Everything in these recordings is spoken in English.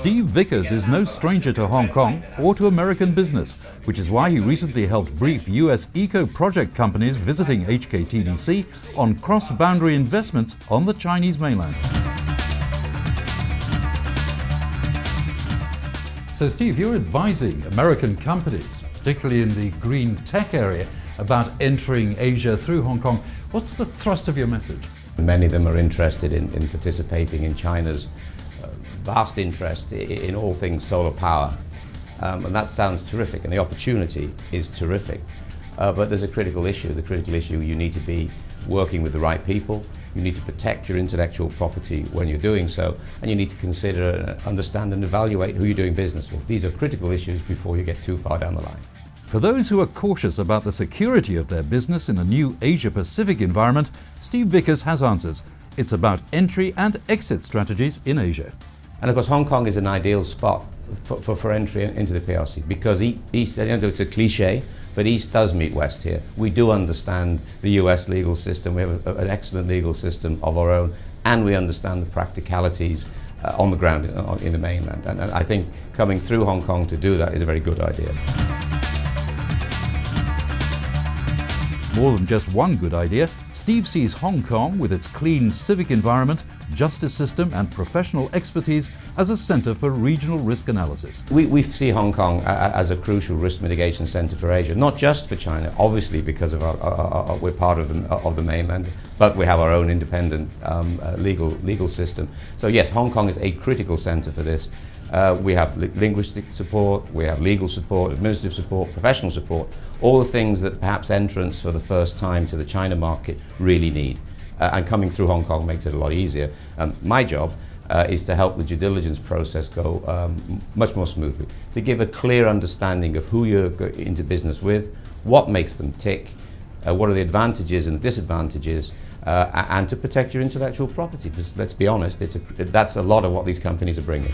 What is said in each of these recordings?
Steve Vickers is no stranger to Hong Kong or to American business, which is why he recently helped brief US eco-project companies visiting HKTDC on cross-boundary investments on the Chinese mainland. So Steve, you're advising American companies, particularly in the green tech area, about entering Asia through Hong Kong. What's the thrust of your message? Many of them are interested in participating in China's vast interest in all things solar power. And that sounds terrific, and the opportunity is terrific. But there's a critical issue. The critical issue, you need to be working with the right people, you need to protect your intellectual property when you're doing so, and you need to consider, understand and evaluate who you're doing business with. These are critical issues before you get too far down the line. For those who are cautious about the security of their business in a new Asia-Pacific environment, Steve Vickers has answers. It's about entry and exit strategies in Asia. And of course, Hong Kong is an ideal spot for entry into the PRC because East, it's a cliche, but East does meet West here. We do understand the US legal system. We have an excellent legal system of our own, and we understand the practicalities on the ground in the mainland. And I think coming through Hong Kong to do that is a very good idea. More than just one good idea, Steve sees Hong Kong with its clean civic environment, justice system and professional expertise as a centre for regional risk analysis. We see Hong Kong as a crucial risk mitigation centre for Asia, not just for China, obviously because of we're part of the mainland, but we have our own independent legal system. So yes, Hong Kong is a critical centre for this. We have linguistic support, we have legal support, administrative support, professional support, all the things that perhaps entrants for the first time to the China market really need. And coming through Hong Kong makes it a lot easier. My job is to help the due diligence process go much more smoothly, to give a clear understanding of who you're into business with, what makes them tick, what are the advantages and disadvantages, and to protect your intellectual property, because let's be honest, that's a lot of what these companies are bringing.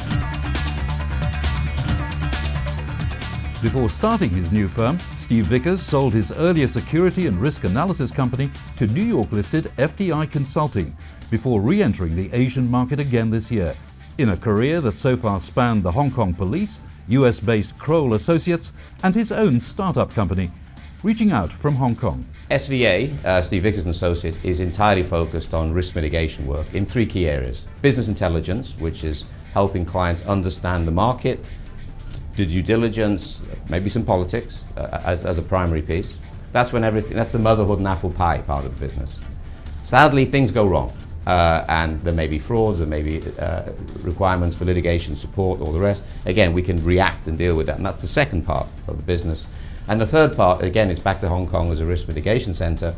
Before starting his new firm, Steve Vickers sold his earlier security and risk analysis company to New York-listed FTI Consulting before re-entering the Asian market again this year, in a career that so far spanned the Hong Kong police, US-based Kroll Associates and his own startup company, reaching out from Hong Kong. SVA, Steve Vickers & Associates, is entirely focused on risk mitigation work in three key areas. Business intelligence, which is helping clients understand the market, the due diligence, maybe some politics as a primary piece. That's the motherhood and apple pie part of the business. Sadly, things go wrong, and there may be frauds, there may be requirements for litigation support, all the rest. Again, we can react and deal with that, and that's the second part of the business. And the third part, again, is back to Hong Kong as a risk mitigation centre,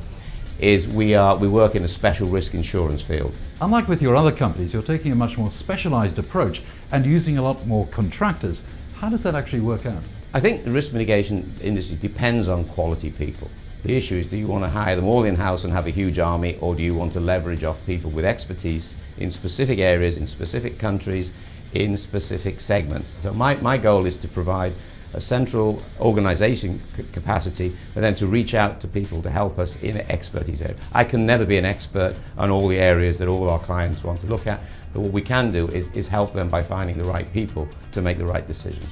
is we work in a special risk insurance field. Unlike with your other companies, you're taking a much more specialised approach and using a lot more contractors. How does that actually work out? I think the risk mitigation industry depends on quality people. The issue is, do you want to hire them all in-house and have a huge army, or do you want to leverage off people with expertise in specific areas, in specific countries, in specific segments? So my goal is to provide a central organisation capacity, but then to reach out to people to help us in an expertise area. I can never be an expert on all the areas that all our clients want to look at, but what we can do is help them by finding the right people to make the right decisions.